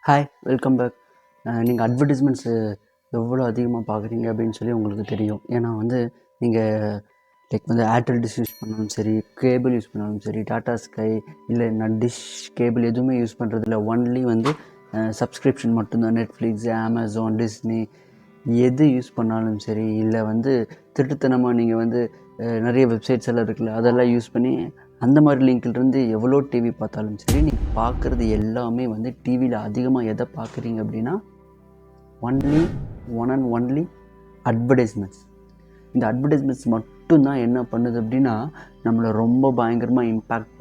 Hi, welcome back. நீங்கள் advertisements எவ்வளோ அதிகமாக பார்க்குறீங்க அப்படின்னு சொல்லி உங்களுக்கு தெரியும். ஏன்னா வந்து நீங்கள் லைக் வந்து ஏர்டெல் டிஷ் யூஸ் பண்ணாலும் சரி, கேபிள் யூஸ் பண்ணாலும் சரி, டாடா ஸ்கை இல்லை நான் டிஷ் கேபிள் எதுவுமே யூஸ் பண்ணுறதில்ல. ஒன்லி வந்து சப்ஸ்கிரிப்ஷன் மட்டும்தான். நெட்ஃப்ளிக்ஸ், அமேசான், டிஸ்னி எது யூஸ் பண்ணாலும் சரி, இல்லை வந்து திருட்டுத்தனமாக நீங்கள் வந்து நிறைய வெப்சைட்ஸ் எல்லாம் இருக்குல்ல, அதெல்லாம் யூஸ் பண்ணி அந்த மாதிரி லிங்க்லேருந்து எவ்வளோ டிவி பார்த்தாலும் சரி, நீங்கள் பார்க்குறது எல்லாமே வந்து டிவியில் அதிகமாக எதை பார்க்குறீங்க அப்படின்னா ஒன் அண்ட் ஒன்லி அட்வர்டைஸ்மெண்ட்ஸ். இந்த அட்வர்டைஸ்மெண்ட்ஸ் மட்டும்தான் என்ன பண்ணுது அப்படின்னா நம்மளை ரொம்ப பயங்கரமாக இம்பேக்ட்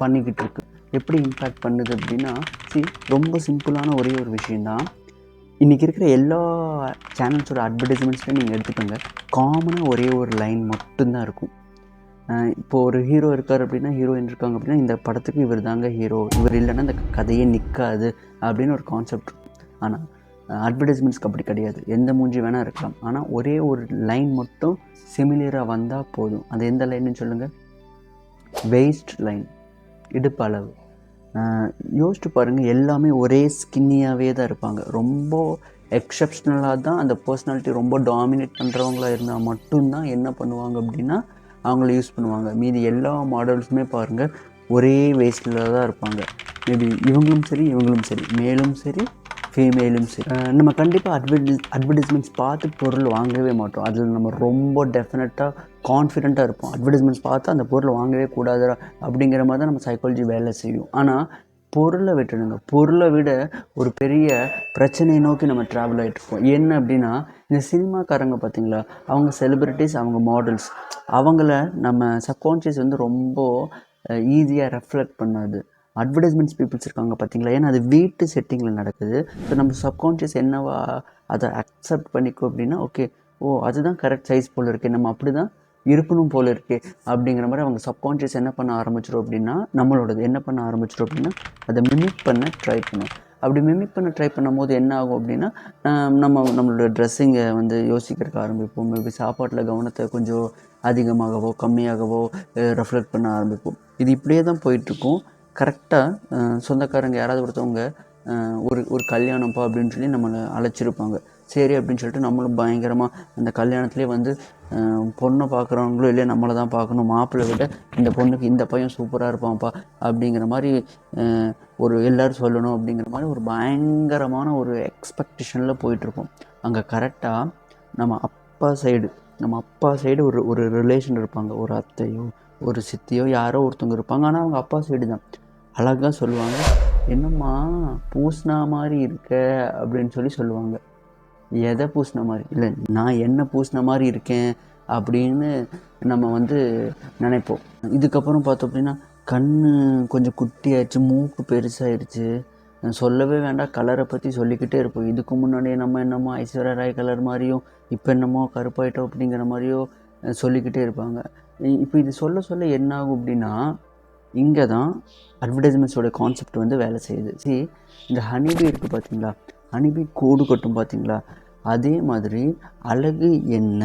பண்ணிக்கிட்டு இருக்கு. எப்படி இம்பேக்ட் பண்ணுது அப்படின்னா ரொம்ப சிம்பிளான ஒரே ஒரு விஷயந்தான். இன்றைக்கி இருக்கிற எல்லா சேனல்ஸோட அட்வர்டைஸ்மெண்ட்ஸ்லையும் நீங்கள் எடுத்துக்கோங்க, காமனாக ஒரே ஒரு லைன் மட்டும்தான் இருக்கும். இப்போது ஒரு ஹீரோ இருக்கார் அப்படின்னா, ஹீரோயின் இருக்காங்க அப்படின்னா, இந்த படத்துக்கு இவர் தாங்க ஹீரோ, இவர் இல்லைன்னா இந்த கதையே நிற்காது அப்படின்னு ஒரு கான்செப்ட் இருக்கும். ஆனால் அட்வர்டைஸ்மெண்ட்ஸ்க்கு அப்படி கிடையாது. எந்த மூஞ்சி வேணால் இருக்கலாம், ஆனால் ஒரே ஒரு லைன் மட்டும் சிமிலியராக வந்தால் போதும். அது எந்த லைன்னு சொல்லுங்கள்? வெயிஸ்ட் லைன், இடுப்பு அளவு. யோசிச்சு பாருங்கள், எல்லாமே ஒரே ஸ்கின்னியாகவே தான் இருப்பாங்க. ரொம்ப எக்ஸப்ஷனலாக தான் அந்த பர்சனாலிட்டி ரொம்ப டாமினேட் பண்ணுறவங்களா இருந்தால் மட்டும்தான் என்ன பண்ணுவாங்க அப்படின்னா அவங்கள யூஸ் பண்ணுவாங்க. மீதி எல்லா மாடல்ஸுமே பாருங்கள் ஒரே வேஸ்ட்டில் தான் இருப்பாங்க. மேபி இவங்களும் சரி, மேலும் சரி, ஃபீமேலும் சரி. நம்ம கண்டிப்பாக அட்வர்டைஸ்மெண்ட்ஸ் பார்த்து பொருள் வாங்கவே மாட்டோம். அதில் நம்ம ரொம்ப டெஃபினட்டாக கான்ஃபிடெண்ட்டாக இருப்போம். அட்வர்டைஸ்மெண்ட்ஸ் பார்த்து அந்த பொருளை வாங்கவே கூடாது அப்படிங்கிற மாதிரி தான் நம்ம சைக்காலஜி வேலை செய்யும். ஆனால் பொருளை விட்டுடுங்க. பொருளை விட ஒரு பெரிய பிரச்சனையை நோக்கி நம்ம ட்ராவல் ஆகிட்ருக்கோம். என்ன அப்படின்னா, இந்த சினிமாக்காரங்க பார்த்திங்களா, அவங்க செலிப்ரிட்டிஸ், அவங்க மாடல்ஸ், அவங்கள நம்ம சப்கான்ஷியஸ் வந்து ரொம்ப ஈஸியாக ரெஃப்ளெக்ட் பண்ணாது. அட்வர்டைஸ்மெண்ட்ஸ் பீப்புள்ஸ் இருக்காங்க பார்த்திங்களா, ஏன்னா அது வீட்டு செட்டிங்கில் நடக்குது. ஸோ நம்ம சப்கான்ஷியஸ் என்னவா அதை அக்செப்ட் பண்ணிக்கோ அப்படின்னா, ஓகே, அதுதான் கரெக்ட் சைஸ் போல் இருக்குது, நம்ம அப்படி தான் இருக்கணும் போல் இருக்கே அப்படிங்கிற மாதிரி அவங்க சப்கான்ஷியஸ் என்ன பண்ண ஆரம்பிச்சிடும் அப்படின்னா, நம்மளோடது என்ன பண்ண ஆரம்பிச்சிடும் அப்படின்னா, அதை மிமிக் பண்ண ட்ரை பண்ணும். அப்படி மிமிக் பண்ண ட்ரை பண்ணும் போது என்ன ஆகும் அப்படின்னா, நம்மளோட ட்ரெஸ்ஸிங்கை வந்து யோசிக்கிறதுக்கு ஆரம்பிப்போம். மேபி சாப்பாட்டில் கவனத்தை கொஞ்சம் அதிகமாகவோ கம்மியாகவோ ரெஃப்ளெக்ட் பண்ண ஆரம்பிப்போம். இது இப்படியே தான் போயிட்டுருக்கும். கரெக்டாக சொந்தக்காரங்க யாராவது ஒருத்தவங்க ஒரு கல்யாணம்ப்பா அப்படின்னு சொல்லி நம்மளை அழைச்சிருப்பாங்க. சரி அப்படின்னு சொல்லிட்டு நம்மளும் பயங்கரமாக அந்த கல்யாணத்துலேயே வந்து பொண்ணை பார்க்குறவங்களும் இல்லையா, நம்மளை தான் பார்க்கணும், மாப்பிள்ளை விட இந்த பொண்ணுக்கு இந்த பையன் சூப்பராக இருப்பான்ப்பா அப்படிங்கிற மாதிரி ஒரு எல்லோரும் சொல்லணும் அப்படிங்கிற மாதிரி ஒரு பயங்கரமான ஒரு எக்ஸ்பெக்டேஷனில் போயிட்டுருப்போம். அங்கே கரெக்டாக நம்ம அப்பா சைடு ஒரு ரிலேஷன் இருப்பாங்க. ஒரு அத்தையோ ஒரு சித்தியோ யாரோ ஒருத்தவங்க இருப்பாங்க. ஆனால் அவங்க அப்பா சைடு தான். அழகாக சொல்லுவாங்க, என்னம்மா பூசினா மாதிரி இருக்க அப்படின்னு சொல்லுவாங்க. எதை பூசின மாதிரி இல்லை, நான் என்ன பூசின மாதிரி இருக்கேன் அப்படின்னு நம்ம வந்து நினைப்போம். இதுக்கப்புறம் பார்த்தோம் அப்படின்னா, கண் கொஞ்சம் குட்டியாயிடுச்சு, மூக்கு பெருசாகிடுச்சு, சொல்லவே வேண்டாம், கலரை பற்றி சொல்லிக்கிட்டே இருப்போம். இதுக்கு முன்னாடியே நம்ம என்னமோ ஐஸ்வர்யா ராய் கலர் மாதிரியும், இப்போ என்னமோ கருப்பாயிட்டோம் அப்படிங்கிற மாதிரியோ சொல்லிக்கிட்டே இருப்பாங்க. இப்போ இது சொல்ல என்ன ஆகும் அப்படின்னா, இங்கே தான் அட்வர்டைஸ்மெண்ட்ஸோட கான்செப்ட் வந்து வேலை செய்யுது. இந்த ஹனிபி இருக்குது பார்த்தீங்களா, ஹனிபி கூடு கட்டும் பார்த்தீங்களா, அதே மாதிரி அழகு என்ன,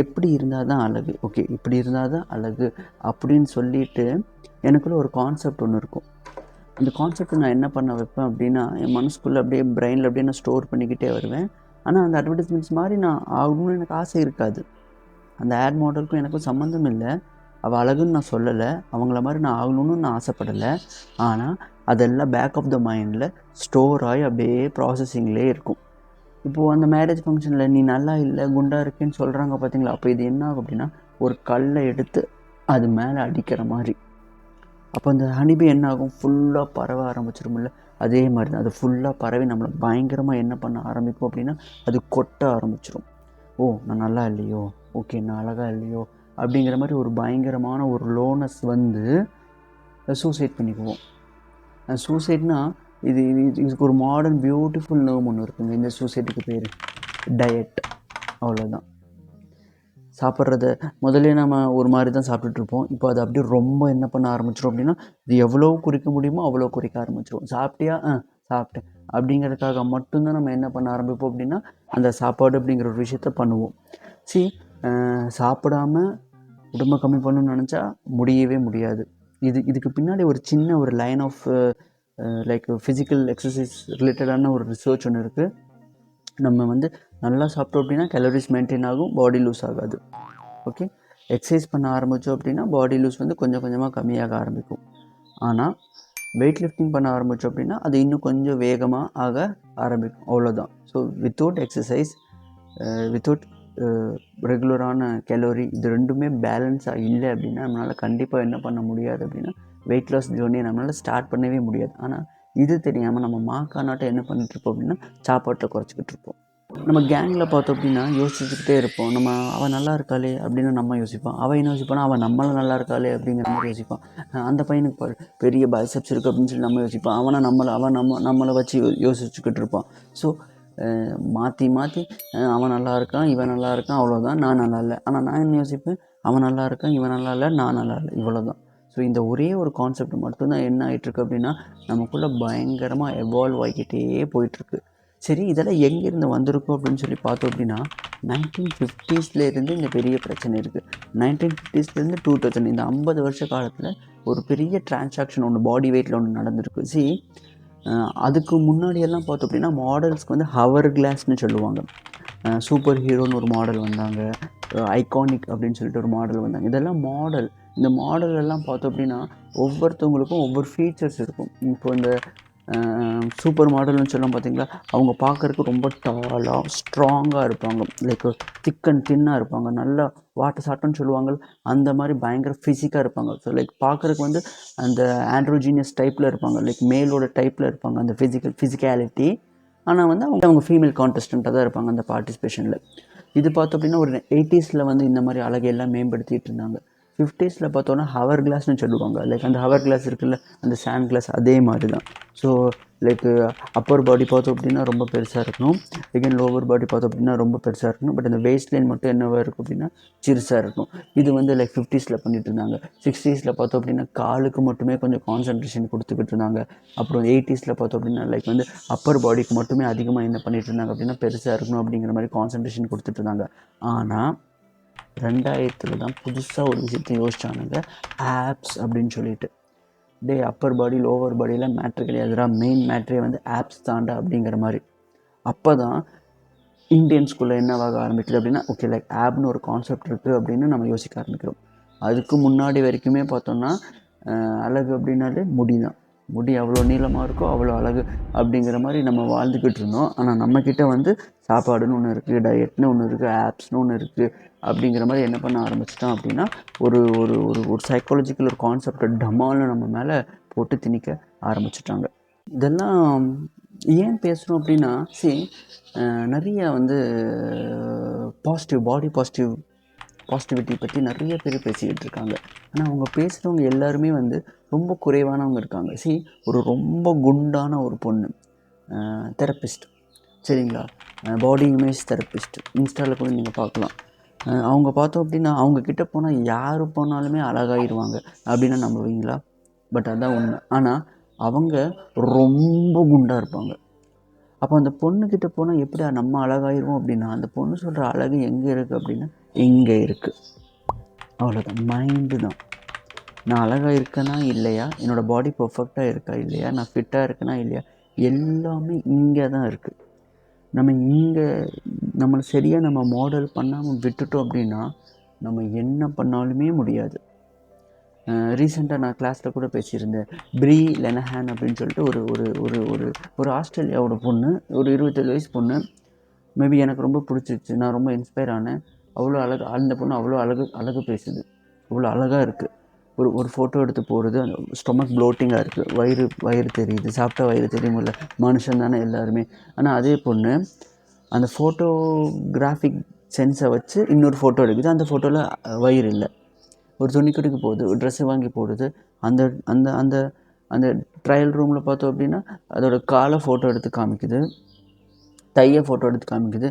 எப்படி இருந்தால் தான் அழகு, ஓகே இப்படி இருந்தால் தான் அழகு அப்படின்னு சொல்லிட்டு எனக்குள்ளே ஒரு கான்செப்ட் ஒன்று இருக்கும். அந்த கான்செப்டை நான் என்ன பண்ண வைப்பேன் அப்படின்னா, என் மனசுக்குள்ளே அப்படியே பிரெயினில் அப்படியே நான் ஸ்டோர் பண்ணிக்கிட்டே வருவேன். ஆனால் அந்த அட்வர்டைஸ்மெண்ட்ஸ் மாதிரி நான் ஆகணும்னு எனக்கு ஆசை இருக்காது. அந்த ஆட் மாடலுக்கும் எனக்கும் சம்மந்தம் இல்லை. அவள் அழகுன்னு நான் சொல்லலை, அவங்கள மாதிரி நான் ஆகணும்னு நான் ஆசைப்படலை. ஆனால் அதெல்லாம் பேக் ஆஃப் த மைண்டில் ஸ்டோர் ஆகி அப்படியே ப்ராசஸிங்லேயே இருக்கும். இப்போது அந்த மேரேஜ் ஃபங்க்ஷனில் நீ நல்லா இல்லை, குண்டாக இருக்கேன்னு சொல்கிறாங்க பார்த்தீங்களா, அப்போ இது என்ன ஆகும் அப்படின்னா, ஒரு கல்லை எடுத்து அது மேலே அடிக்கிற மாதிரி. அப்போ அந்த ஹனிபி என்ன ஆகும், ஃபுல்லாக பரவ ஆரம்பிச்சிருமில்ல, அதே மாதிரி தான் அது ஃபுல்லாக பரவி நம்மளை பயங்கரமாக என்ன பண்ண ஆரம்பிக்கும் அப்படின்னா, அது கொட்ட ஆரம்பிச்சிடும். நான் நல்லா இல்லையோ, ஓகே நான் அழகாக இல்லையோ அப்படிங்கிற மாதிரி ஒரு பயங்கரமான ஒரு லோனஸ் வந்து சூசைட் பண்ணிக்குவோம். சூசைட்னா இதுக்கு ஒரு மாடர்ன் பியூட்டிஃபுல் நேம் ஒன்று இருக்குங்க. இந்த சூசைட்டுக்கு பேர் டயட். அவ்வளோதான். சாப்பிட்றத முதல்ல நம்ம ஒரு மாதிரி தான் சாப்பிட்டுட்ருப்போம். இப்போ அது அப்படியே ரொம்ப என்ன பண்ண ஆரம்பிச்சிடும் அப்படின்னா, இது எவ்வளோ குறைக்க முடியுமோ அவ்வளோ குறைக்க ஆரம்பிச்சிடும். சாப்பிட்டியா? சாப்பிட்டேன் அப்படிங்கிறதுக்காக மட்டும்தான் நம்ம என்ன பண்ண ஆரம்பிப்போம் அப்படின்னா, அந்த சாப்பாடு அப்படிங்கிற ஒரு விஷயத்த பண்ணுவோம். சாப்பிடாம உடம்பை கம்மி பண்ணணும்னு நினச்சா முடியவே முடியாது. இதுக்கு பின்னாடி ஒரு சின்ன ஒரு line of like physical exercise ரிலேட்டடான ஒரு ரிசர்ச் ஒன்று இருக்குது. நம்ம வந்து நல்லா சாப்பிட்டோம் அப்படின்னா கேலரிஸ் மெயின்டைன் ஆகும், பாடி லூஸ் ஆகாது. ஓகே, எக்ஸசைஸ் பண்ண ஆரம்பித்தோம் அப்படின்னா பாடி லூஸ் வந்து கொஞ்சம் கொஞ்சமாக கம்மியாக ஆரம்பிக்கும். ஆனால் வெயிட் லிஃப்டிங் பண்ண ஆரம்பித்தோம் அப்படின்னா அது இன்னும் கொஞ்சம் வேகமாக ஆக ஆரம்பிக்கும், அவ்வளோதான். ஸோ வித்தவுட் எக்ஸசைஸ், வித்தவுட் ரெகுலரான கேலரி, இது ரெண்டுமே பேலன்ஸாக இல்லை அப்படின்னா நம்மளால் கண்டிப்பாக என்ன பண்ண முடியாது அப்படின்னா வெயிட் லாஸ் ஜேர்னியை நம்மளால் ஸ்டார்ட் பண்ணவே முடியாது. ஆனால் இது தெரியாமல் நம்ம மாக்கானாட்டம் என்ன பண்ணிகிட்ருப்போம் அப்படின்னா சாப்பாட்டை குறைச்சிக்கிட்டு இருப்போம். நம்ம கேங்கில் பார்த்தோம் அப்படின்னா யோசிச்சுக்கிட்டே இருப்போம். நம்ம அவன் நல்லா இருக்காளே அப்படின்னு நம்ம யோசிப்போம். அவன் என்ன யோசிப்பானா, அவன் நம்மளும் நல்லா இருக்காளே அப்படிங்கிற மாதிரி யோசிப்பான். அந்த பையனுக்கு பெரிய பைசப்ஸ் இருக்குது அப்படின்னு சொல்லி நம்ம யோசிப்போம். அவன் நம்மளை வச்சு யோசிச்சுக்கிட்டு இருப்பான். ஸோ மாற்றி அவன் நல்லா இருக்கான், இவன் நல்லா இருக்கான், அவ்வளோதான், நான் நல்லா இல்லை. ஆனால் நான் என்ன யோசிப்பேன், அவன் நல்லா இருக்கான், இவன் நல்லா இல்லை, நான் நல்லா இல்லை, இவ்வளோதான். ஸோ இந்த ஒரே ஒரு கான்செப்ட் மட்டும்தான் என்ன ஆகிட்டுருக்கு அப்படின்னா நமக்குள்ளே பயங்கரமாக எவால்வ் ஆகிக்கிட்டே போயிட்டுருக்கு. சரி, இதெல்லாம் எங்கேருந்து வந்திருக்கும் அப்படின்னு சொல்லி பார்த்தோம் அப்படின்னா 1950ஸ்லேருந்து இந்த பெரிய பிரச்சனை இருக்குது. 1950ஸ்லேருந்து 2000 இந்த 50 வருஷ காலத்தில் ஒரு பெரிய டிரான்சாக்ஷன் ஒன்று பாடி வெயிட்டில் ஒன்று நடந்திருக்கு. அதுக்கு முன்னாடியெல்லாம் பார்த்தோம் அப்படின்னா மாடல்ஸ்க்கு வந்து ஹவர் கிளாஸ்னு சொல்லுவாங்க. சூப்பர் ஹீரோன்னு ஒரு மாடல் வந்தாங்க, ஐகானிக் அப்படின்னு சொல்லிட்டு ஒரு மாடல் வந்தாங்க. இதெல்லாம் மாடல். இந்த மாடல் எல்லாம் பார்த்தோம் அப்படின்னா ஒவ்வொருத்தவங்களுக்கும் ஒவ்வொரு ஃபீச்சர்ஸ் இருக்கும். இப்போ இந்த சூப்பர் மாடல்னு சொல்லலாம் பார்த்தீங்களா, அவங்க பார்க்குறதுக்கு ரொம்ப டாலாக ஸ்ட்ராங்காக இருப்பாங்க, லைக் திக் அண்ட் தின்னாக இருப்பாங்க, நல்லா வாட்ட சாட்டம்னு சொல்லுவாங்க, அந்த மாதிரி பயங்கர ஃபிசிக்காக இருப்பாங்க. ஸோ லைக் பார்க்குறதுக்கு வந்து அந்த ஆண்ட்ரோஜீனியஸ் டைப்பில் இருப்பாங்க, லைக் மேலோட டைப்பில் இருப்பாங்க அந்த ஃபிசிக்காலிட்டி. ஆனால் வந்து அவங்க ஃபீமேல் கான்டெஸ்டண்ட்டாக தான் இருப்பாங்க அந்த பார்ட்டிசிபேஷனில். இது பார்த்தோம் அப்படின்னா ஒரு 80ஸ்ல வந்து இந்த மாதிரி அழகையெல்லாம் மேம்படுத்திகிட்டு இருந்தாங்க. 50ஸ்ல பார்த்தோன்னா ஹவர் கிளாஸ்னு சொல்லுவாங்க, லைக் அந்த ஹவர் கிளாஸ் இருக்குல்ல, அந்த சாண்ட் கிளாஸ், அதே மாதிரி தான். ஸோ லைக் அப்பர் பாடி பார்த்தோம் அப்படின்னா ரொம்ப பெருசாக இருக்கணும், எகைன் லோவர் பாடி பார்த்தோம் அப்படின்னா ரொம்ப பெருசாக இருக்கணும், பட் அந்த வேஸ்ட் லைன் மட்டும் என்னவாக இருக்கும் அப்படின்னா சிறுசாக இருக்கும். இது வந்து லைக் 50ஸ்ல பண்ணிட்டு இருந்தாங்க. 60ஸ்ல பார்த்தோம் அப்படின்னா காலுக்கு மட்டுமே கொஞ்சம் கான்சன்ட்ரேஷன் கொடுத்துக்கிட்டு இருந்தாங்க. அப்புறம் 80ஸ்ல பார்த்தோம் அப்படின்னா லைக் வந்து அப்பர் பாடிக்கு மட்டுமே அதிகமாக என்ன பண்ணிட்டு இருந்தாங்க அப்படின்னா பெருசாக இருக்கணும் அப்படிங்கிற மாதிரி கான்சன்ட்ரேஷன் கொடுத்துட்டு இருந்தாங்க. ஆனால் 2000 தான் புதுசாக ஒரு விஷயத்தை யோசிச்சானுங்க, ஆப்ஸ் அப்படின்னு சொல்லிட்டு. அப்பர் பாடி லோவர் பாடியில் மேட்ரு கிடையாதுடா, மெயின் மேட்ரே வந்து ஆப்ஸ் தாண்டா அப்படிங்கிற மாதிரி. அப்போ தான் இந்தியன் ஸ்கூலில் என்னவாக ஆரம்பிக்குது அப்படின்னா ஓகே, லைக் ஆப்னு ஒரு கான்செப்ட் இருக்குது அப்படின்னு நம்ம யோசிக்க ஆரம்பிக்கிறோம். அதுக்கு முன்னாடி வரைக்குமே பார்த்தோன்னா அழகு அப்படின்னாலே முடி தான். முடி அவ்வளோ நீளமாக இருக்கோ அவ்வளோ அழகு அப்படிங்கிற மாதிரி நம்ம வாழ்ந்துக்கிட்டு இருந்தோம். ஆனால் நம்மக்கிட்ட வந்து சாப்பாடுன்னு ஒன்று இருக்குது, டயட்னு ஒன்று இருக்குது, ஆப்ஸ்னு ஒன்று இருக்குது அப்படிங்கிற மாதிரி என்ன பண்ண ஆரம்பிச்சிட்டோம் அப்படின்னா ஒரு ஒரு ஒரு ஒரு சைக்காலஜிக்கல் ஒரு கான்செப்டை டமால்னு நம்ம மேலே போட்டு திணிக்க ஆரம்பிச்சிட்டாங்க. இதெல்லாம் ஏன் பேசுகிறோம் அப்படின்னா நிறைய வந்து பாசிட்டிவிட்டி பற்றி நிறைய பேர் பேசிக்கிட்டு இருக்காங்க. ஆனால் அவங்க பேசுகிறவங்க எல்லாருமே வந்து ரொம்ப குறைவானவங்க இருக்காங்க. ஒரு ரொம்ப குண்டான ஒரு பொண்ணு தெரப்பிஸ்ட், சரிங்களா, பாடி இமேஜ் தெரப்பிஸ்ட், இன்ஸ்டாவில் கூட நீங்கள் பார்க்கலாம். அவங்க பார்த்தோம் அப்படின்னா அவங்கக்கிட்ட போனால் யார் போனாலுமே அழகாயிடுவாங்க அப்படின்னு நம்புவீங்களா? பட் அதுதான் உண்மை. ஆனால் அவங்க ரொம்ப குண்டாக இருப்பாங்க. அப்போ அந்த பொண்ணுக்கிட்ட போனால் எப்படி நம்ம அழகாயிருவோம் அப்படின்னா அந்த பொண்ணு சொல்கிற அழகு எங்கே இருக்குது அப்படின்னா இங்கே இருக்குது, அவ்வளோதான். மைண்டு தான். நான் அழகாக இருக்கேனா இல்லையா, என்னோடய பாடி பர்ஃபெக்டாக இருக்கா இல்லையா, நான் ஃபிட்டாக இருக்கேனா இல்லையா, எல்லாமே இங்கே தான் இருக்குது. நம்ம இங்கே நம்மளை சரியாக நம்ம மாடல் பண்ணாமல் விட்டுட்டோம் அப்படின்னா நம்ம என்ன பண்ணாலுமே முடியாது. ரீசெண்டாக நான் கிளாஸில் கூட பேசியிருந்தேன். ப்ரீ லெனஹான் அப்படின்னு சொல்லிட்டு ஒரு ஒரு ஒரு ஒரு ஒரு ஆஸ்திரேலியாவோட பொண்ணு, ஒரு 27 வயசு பொண்ணு. மேபி எனக்கு ரொம்ப பிடிச்சிருச்சு, நான் ரொம்ப இன்ஸ்பயர் ஆனேன். அவ்வளோ அழகு, அந்த பொண்ணு அவ்வளோ அழகு பேசுது, அவ்வளோ அழகாக இருக்குது. ஒரு ஃபோட்டோ எடுத்து போடுறது, அந்த ஸ்டொமக் ப்ளோட்டிங்காக இருக்குது, வயிறு தெரியுது, சாப்பிட்டா வயிறு தெரியும், இல்லை மனுஷன் தானே எல்லாருமே. ஆனால் அதே பொண்ணு அந்த ஃபோட்டோகிராஃபிக் சென்ஸை வச்சு இன்னொரு ஃபோட்டோ எடுக்குது, அந்த ஃபோட்டோவில் வயிறு இல்லை. ஒரு துணி கடைக்கு போகுது, ஒரு ட்ரெஸ்ஸு வாங்கி போடுது, அந்த அந்த அந்த அந்த ட்ரையல் ரூமில் பார்த்தோம் அப்படின்னா அதோடய காலை ஃபோட்டோ எடுத்து காமிக்குது, தையை ஃபோட்டோ எடுத்து காமிக்குது.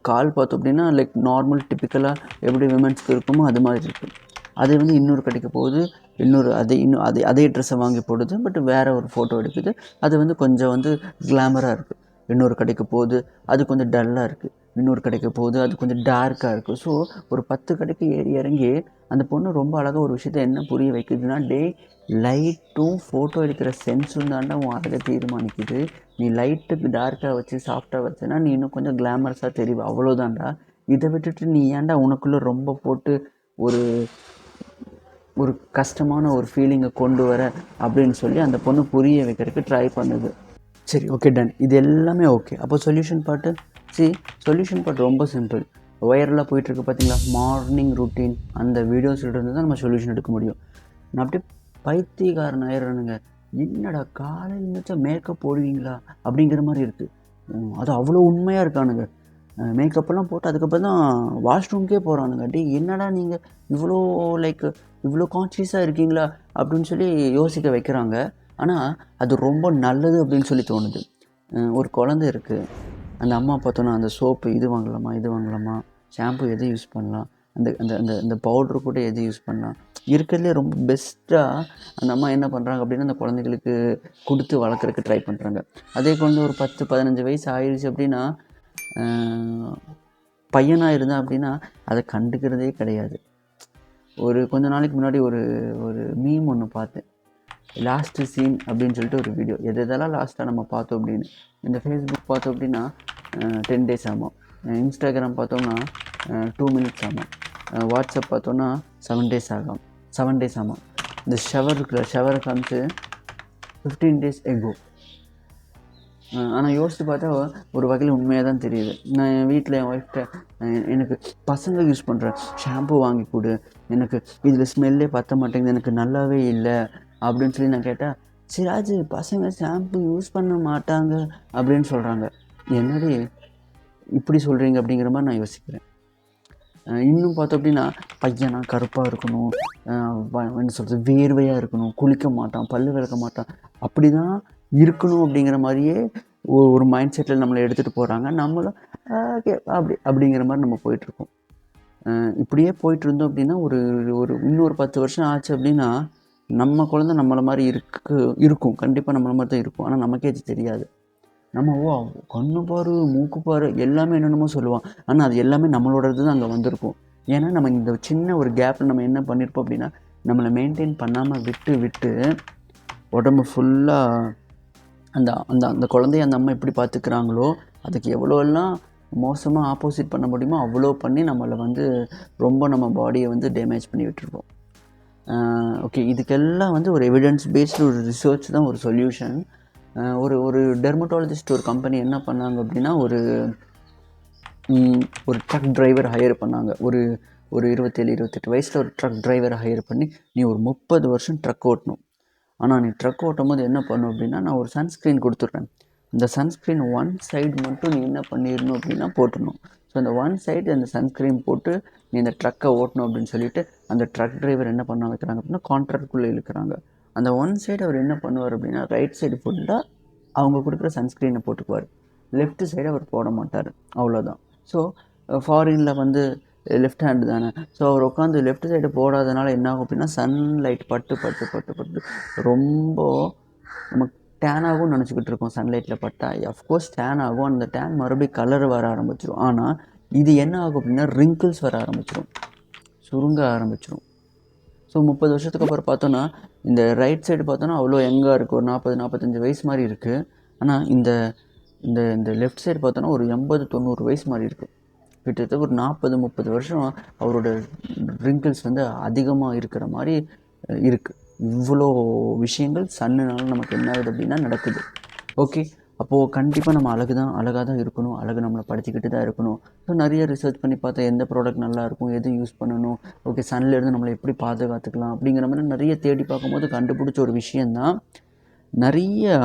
கால் பார்த்தோம் அப்படின்னா லைக் நார்மல் டிப்பிக்கலாக எப்படி விமென்ஸ்க்கு இருக்குமோ அது மாதிரி இருக்குது. அது வந்து இன்னொரு கடைக்கு போகுது, அதே ட்ரெஸ்ஸை வாங்கி போடுது, பட் வேறு ஒரு ஃபோட்டோ எடுக்குது, அது வந்து கொஞ்சம் வந்து கிளாமராக இருக்குது. இன்னொரு கடைக்கு போகுது, அது கொஞ்சம் டல்லாக இருக்குது. இன்னொரு கடைக்கு போகுது, அது கொஞ்சம் டார்க்காக இருக்குது. ஸோ ஒரு 10 கடைக்கு ஏறி இறங்கி அந்த பொண்ணு ரொம்ப அழகாக ஒரு விஷயத்த என்ன புரிய வைக்குதுன்னா, லைட்டும் ஃபோட்டோ எடுக்கிற சென்ஸும் தாண்டா உன் அழகை தீர்மானிக்குது. நீ லைட்டுக்கு டார்க்காக வச்சு சாஃப்டாக வச்சேன்னா நீ இன்னும் கொஞ்சம் கிளாமரஸாக தெரியும், அவ்வளோதான்டா. இதை விட்டுட்டு நீ ஏன்டா உனக்குள்ளே ரொம்ப போட்டு ஒரு ஒரு கஷ்டமான ஒரு ஃபீலிங்கை கொண்டு வர அப்படின்னு சொல்லி அந்த பொண்ணு புரிய வைக்கிறதுக்கு ட்ரை பண்ணுது. சரி, ஓகே, டன். இது எல்லாமே ஓகே. அப்போ சொல்யூஷன் பார்ட்டு. சொல்யூஷன் பார்ட் ரொம்ப சிம்பிள். வைரலாக போயிட்டுருக்கு பார்த்தீங்களா, மார்னிங் ருட்டீன், அந்த வீடியோஸில் இருந்து தான் நம்ம சொல்யூஷன் எடுக்க முடியும். நான் அப்படியே பைத்தியக்காரன் ஆயிடுறானுங்க. என்னடா காலையில் நினச்சா மேக்கப் போடுவீங்களா அப்படிங்கிற மாதிரி இருக்குது. அது அவ்வளோ உண்மையாக இருக்கானுங்க. மேக்கப்பெல்லாம் போட்டு அதுக்கப்புறம் தான் வாஷ்ரூம்க்கே போகிறானுங்க. என்னடா நீங்கள் இவ்வளோ இவ்வளோ கான்ஷியஸாக இருக்கீங்களா அப்படின்னு சொல்லி யோசிக்க வைக்கிறாங்க. ஆனால் அது ரொம்ப நல்லது அப்படின்னு சொல்லி தோணுது. ஒரு குழந்தை இருக்குது, அந்த அம்மா பார்த்தோன்னா அந்த சோப்பு இது வாங்கலாமா, இது வாங்கலாமா, ஷாம்பு எது யூஸ் பண்ணலாம், அந்த அந்த அந்த அந்த பவுட்ரு கூட எது யூஸ் பண்ணலாம், இருக்கிறதுலே ரொம்ப பெஸ்ட்டாக அந்த அம்மா என்ன பண்ணுறாங்க அப்படின்னா அந்த குழந்தைகளுக்கு கொடுத்து வளர்க்குறதுக்கு ட்ரை பண்ணுறாங்க. அதே குழந்தை ஒரு 10-15 வயசு ஆயிடுச்சு அப்படின்னா, பையனாக இருந்தால் அப்படின்னா அதை கண்டுக்கிறதே கிடையாது. ஒரு கொஞ்ச நாளைக்கு முன்னாடி ஒரு ஒரு மீம் ஒன்று பார்த்தேன், லாஸ்ட்டு சீன் அப்படின்னு சொல்லிட்டு ஒரு வீடியோ. எதெல்லாம் லாஸ்ட்டாக நம்ம பார்த்தோம் அப்படின்னு, இந்த ஃபேஸ்புக் பார்த்தோம் அப்படின்னா 10 days ஆகும், இன்ஸ்டாகிராம் பார்த்தோம்னா 2 minutes ஆகும், வாட்ஸ்அப் பார்த்தோன்னா 7 days ஆகும். இந்த ஷவர் இருக்கிற ஷவரை காமிச்சு 15 days எகோ. ஆனால் யோசித்து பார்த்தா ஒரு வகையில் உண்மையாக தான் தெரியுது. நான் என் வீட்டில் என் ஒய்ஃப்கிட்ட எனக்கு பசங்க யூஸ் பண்ணுற ஷாம்பு வாங்கி கொடு, எனக்கு இதில் ஸ்மெல்லே பற்ற மாட்டேங்குது, எனக்கு நல்லாவே இல்லை அப்படின்னு சொல்லி நான் கேட்டால், சிராஜ் பசங்க ஷாம்பு யூஸ் பண்ண மாட்டாங்க அப்படின்னு சொல்கிறாங்க. என்னடி இப்படி சொல்கிறீங்க அப்படிங்கிற மாதிரி நான் யோசிக்கிறேன். இன்னும் பார்த்தோம் அப்படின்னா பையனா கருப்பாக இருக்கணும், என்ன சொல்கிறது, வேர்வையாக இருக்கணும், குளிக்க மாட்டான், பல்லு விளக்க மாட்டான், அப்படி தான் இருக்கணும் அப்படிங்கிற மாதிரியே ஒரு மைண்ட் செட்டில் நம்மளை எடுத்துகிட்டு போகிறாங்க. நம்மளும் அப்படிங்கிற மாதிரி நம்ம போயிட்டுருக்கோம். இப்படியே போயிட்டு இருந்தோம் அப்படின்னா ஒரு இன்னொரு 10 வருஷம் ஆச்சு அப்படின்னா நம்ம குழந்தை நம்மளை மாதிரி இருக்கும், கண்டிப்பாக நம்மளை மாதிரி தான் இருக்கும். ஆனால் நமக்கே அது தெரியாது. நம்ம கண்ணு பாரு, மூக்கு பாரு, எல்லாமே என்னென்னமோ சொல்லுவான். ஆனால் அது எல்லாமே நம்மளோடது தான் அங்கே வந்திருக்கும். ஏன்னா நம்ம இந்த சின்ன ஒரு கேப்பில் நம்ம என்ன பண்ணியிருப்போம் அப்படின்னா, நம்மளை மெயின்டைன் பண்ணாமல் விட்டு உடம்பு ஃபுல்லாக அந்த அந்த அந்த குழந்தைய அந்த அம்மா எப்படி பார்த்துக்கிறாங்களோ அதுக்கு எவ்வளோலாம் மோசமாக ஆப்போசிட் பண்ண முடியுமோ அவ்வளோ பண்ணி நம்மளை ரொம்ப நம்ம பாடியை டேமேஜ் பண்ணி விட்டுருப்போம். ஓகே, இதுக்கெல்லாம் ஒரு எவிடன்ஸ் பேஸ்டு ஒரு ரிசர்ச் தான் ஒரு சொல்யூஷன். ஒரு டெர்மட்டாலஜிஸ்ட் ஒரு கம்பெனி என்ன பண்ணாங்க அப்படின்னா, ஒரு ட்ரக் டிரைவர் ஹையர் பண்ணாங்க. ஒரு 27-28 வயசில் ஒரு ட்ரக் டிரைவரை ஹையர் பண்ணி, நீ ஒரு 30 வருஷம் ட்ரக் ஓட்டணும். ஆனால் நீ ட்ரக் ஓட்டும் போது என்ன பண்ணும் அப்படின்னா, நான் ஒரு சன்ஸ்க்ரீன் கொடுத்துட்றேன். இந்த சன்ஸ்க்ரீன் ஒன் சைடு மட்டும் நீ என்ன பண்ணிடணும் அப்படின்னா போட்டுடணும். ஸோ அந்த ஒன் சைடு அந்த சன்ஸ்க்ரீன் போட்டு நீ இந்த ட்ரக்கை ஓட்டணும் அப்படின்னு சொல்லிட்டு அந்த ட்ரக் டிரைவர் என்ன பண்ண வைக்கிறாங்க அப்படின்னா கான்ட்ராக்டுக்குள்ளே இழுக்கிறாங்க. அந்த ஒன் சைடு அவர் என்ன பண்ணுவார் அப்படின்னா, ரைட் சைடு ஃபுல்லாக அவங்க கொடுக்குற சன்ஸ்க்ரீனை போட்டுக்குவார், லெஃப்ட் சைடு அவர் போட மாட்டார், அவ்வளோதான். ஸோ ஃபாரினில் லெஃப்ட் ஹேண்டு தானே, ஸோ அவர் உட்காந்து லெஃப்ட் சைடு போடாதனால என்ன ஆகும் அப்படின்னா, சன்லைட் பட்டு ரொம்ப நம்ம டேன் ஆகும்னு நினச்சிக்கிட்டு இருக்கோம். சன்லைட்டில் பட்டால் அஃப்கோர்ஸ் டேன் ஆகும், அந்த டேன் மறுபடியும் கலர் வர ஆரம்பிச்சிடும். ஆனால் இது என்ன ஆகும் அப்படின்னா, ரிங்கிள்ஸ் வர ஆரம்பிச்சிடும், சுருங்க ஆரம்பிச்சிடும். ஸோ 30 வருஷத்துக்கு அப்புறம் பார்த்தோன்னா இந்த ரைட் சைடு பார்த்தோன்னா அவ்வளோ யங்காக இருக்குது, ஒரு 40-45 வயசு மாதிரி இருக்குது. ஆனால் இந்த இந்த இந்த லெஃப்ட் சைடு பார்த்தோன்னா ஒரு 80-90 வயசு மாதிரி இருக்குது. கிட்டத்தட்ட ஒரு 40-30 வருஷம் அவரோட ரிங்கிள்ஸ் அதிகமாக இருக்கிற மாதிரி இருக்குது. இவ்வளோ விஷயங்கள் சன்னுனால நமக்கு என்ன ஆகுது அப்படின்னா நடக்குது. ஓகே, அப்போது கண்டிப்பாக நம்ம அழகாக தான் இருக்கணும், அழகு நம்மளை படுத்திக்கிட்டு தான் இருக்கணும். ஸோ நிறைய ரிசர்ச் பண்ணி பார்த்தா எந்த ப்ராடக்ட் நல்லாயிருக்கும், எது யூஸ் பண்ணணும், ஓகே சன்லேருந்து நம்மளை எப்படி பாதுகாத்துக்கலாம் அப்படிங்கிற மாதிரி நிறைய தேடி பார்க்கும்போது கண்டுபிடிச்ச ஒரு விஷயந்தான், நிறைய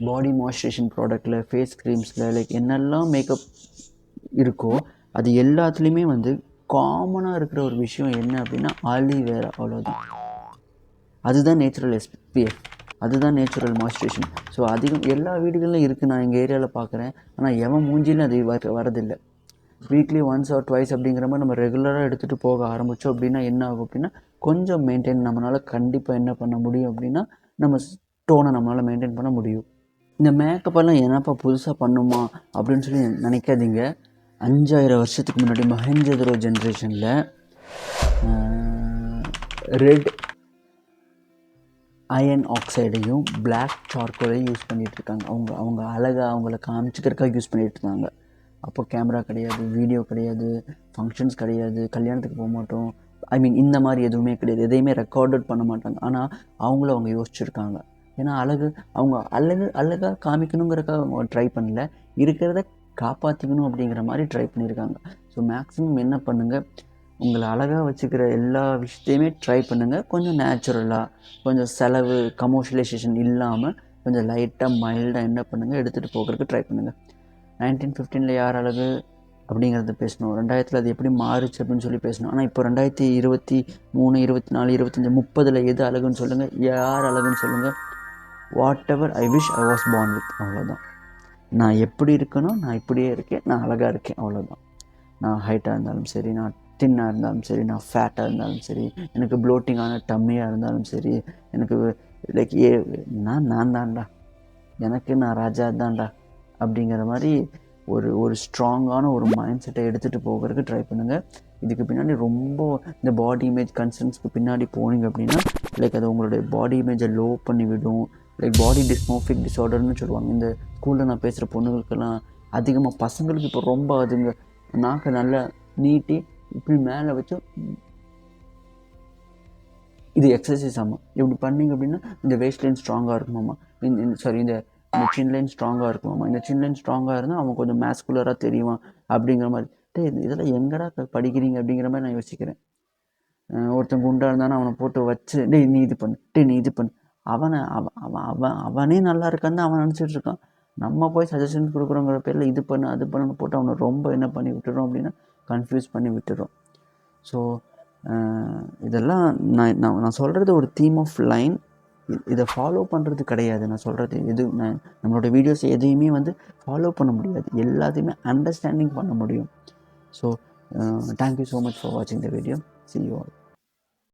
பாடி மாய்ஸ்சரைசேஷன் ப்ராடக்டில், ஃபேஸ் க்ரீம்ஸில், என்னெல்லாம் மேக்கப் இருக்கோ அது எல்லாத்துலேயுமே காமனாக இருக்கிற ஒரு விஷயம் என்ன அப்படின்னா ஆலிவேரா, அவ்வளோதான். அதுதான் நேச்சுரல் SPF, அதுதான் நேச்சுரல் மாய்ஸ்சரைசேஷன். ஸோ எல்லா வீடுகளிலும் இருக்குது, நான் எங்கள் ஏரியாவில் பார்க்குறேன். ஆனால் எவன் மூஞ்சிலும் அது வரதில்லை. வீக்லி ஒன்ஸ் ஆர் ட்வைஸ் அப்படிங்கிற மாதிரி நம்ம ரெகுலராக எடுத்துகிட்டு போக ஆரம்பித்தோம் அப்படின்னா என்ன ஆகும் அப்படின்னா, கொஞ்சம் மெயின்டைன் நம்மளால் கண்டிப்பாக என்ன பண்ண முடியும் அப்படின்னா, நம்ம ஸ்டோனை நம்மளால் மெயின்டைன் பண்ண முடியும். இந்த மேக்கப்பெல்லாம் என்னப்பா புதுசாக பண்ணுமா அப்படின்னு சொல்லி நினைக்காதீங்க. 5000 வருஷத்துக்கு முன்னாடி மஹெஞ்சதரோ ஜென்ரேஷனில் ரெட் அயன் ஆக்சைடையும் பிளாக் சார்கோலையும் யூஸ் பண்ணிகிட்ருக்காங்க. அவங்க அழகாக அவங்கள காமிச்சிக்கிறதுக்காக யூஸ் பண்ணிகிட்டு இருந்தாங்க. அப்போ கேமரா கிடையாது, வீடியோ கிடையாது, ஃபங்க்ஷன்ஸ் கிடையாது, கல்யாணத்துக்கு போக மாட்டோம், இந்த மாதிரி எதுவுமே கிடையாது, எதையுமே ரெக்கார்டட் பண்ண மாட்டாங்க. ஆனால் அவங்க யோசிச்சுருக்காங்க. ஏன்னா அவங்க அழகாக காமிக்கணுங்கிறக்காக அவங்க ட்ரை பண்ணல, இருக்கிறத காப்பாற்றிக்கணும் அப்படிங்கிற மாதிரி ட்ரை பண்ணியிருக்காங்க. ஸோ மேக்ஸிமம் என்ன பண்ணுங்கள், உங்களை அழகாக வச்சுக்கிற எல்லா விஷயத்தையுமே ட்ரை பண்ணுங்கள். கொஞ்சம் நேச்சுரலாக, கொஞ்சம் செலவு கமர்ஷியலைசேஷன் இல்லாமல் கொஞ்சம் லைட்டாக மைல்டாக என்ன பண்ணுங்கள், எடுத்துகிட்டு போகிறதுக்கு ட்ரை பண்ணுங்கள். 1915 யார் அழகு அப்படிங்கிறத பேசணும், 2000 அது எப்படி மாறுச்சு அப்படின்னு சொல்லி பேசணும். ஆனால் இப்போ 2023, 24, 25, 30 எது அழகுன்னு சொல்லுங்கள், யார் அழகுன்னு சொல்லுங்கள். What ever I wish I was born with, அவ்வளோதான். நான் எப்படி இருக்கணும், நான் இப்படியே இருக்கேன், நான் அழகாக இருக்கேன், அவ்வளோதான். நான் ஹைட்டாக இருந்தாலும் சரி, நான் தின்னாக இருந்தாலும் சரி, நான் ஃபேட்டாக இருந்தாலும் சரி, எனக்கு ப்ளோட்டிங்கான டம்மியாக இருந்தாலும் சரி, எனக்கு லைக் நான் தான்டா, எனக்கு நான் ராஜா தான்டா அப்படிங்கிற மாதிரி ஒரு ஸ்ட்ராங்கான ஒரு மைண்ட் செட்டை எடுத்துகிட்டு போகிறதுக்கு ட்ரை பண்ணுங்கள். இதுக்கு பின்னாடி ரொம்ப இந்த பாடி இமேஜ் கன்சர்ன்ஸ்க்கு பின்னாடி போனீங்க அப்படின்னா லைக் அது உங்களுடைய பாடி இமேஜை லோ பண்ணி விடும். லைக் பாடி டிஸ்மோர்ஃபிக் டிஸார்டர்னு சொல்லுவாங்க. இந்த ஸ்கூலில் நான் பேசுகிற பொண்ணுங்களுக்கெல்லாம் அதிகமாக, பசங்களுக்கு இப்போ ரொம்ப அதுங்க நாக்கை நல்லா நீட்டி இப்படி மேலே வச்சு, இது எக்ஸசைஸ் ஆமாம். இப்படி பண்ணிங்க அப்படின்னா இந்த வேஸ்ட் லைன் ஸ்ட்ராங்காக இருக்குமாம்மா, இந்த சின் லைன் ஸ்ட்ராங்காக இருக்குமாம்மா, இந்த சின் லைன் ஸ்ட்ராங்காக இருந்தால் அவன் கொஞ்சம் மேஸ்குலராக தெரியுவான் அப்படிங்கிற மாதிரி. இதெல்லாம் எங்கடா படிக்கிறீங்க அப்படிங்கிற மாதிரி நான் யோசிக்கிறேன். ஒருத்தன் குண்டாக இருந்தானே அவனை போட்டு வச்சு நீ இது பண்ணு, நீ இது பண்ணு, அவனே நல்லா இருக்கான்னு அவன் நினச்சிட்டு இருக்கான். நம்ம போய் சஜஷன் கொடுக்குறோங்கிற பேரில் இது பண்ணு அது பண்ணுன்னு போட்டு அவனை ரொம்ப என்ன பண்ணி விட்டுறோம் அப்படின்னா கன்ஃபியூஸ் பண்ணி விட்டுறோம். ஸோ இதெல்லாம் நான் சொல்கிறது ஒரு தீம் ஆஃப் லைன். இதை ஃபாலோ பண்ணுறது கிடையாது. நான் சொல்கிறது நம்மளோட வீடியோஸ் எதையுமே ஃபாலோ பண்ண முடியாது, எல்லாத்தையுமே அண்டர்ஸ்டாண்டிங் பண்ண முடியும். So thank you so much for வாட்சிங் the video. See you all.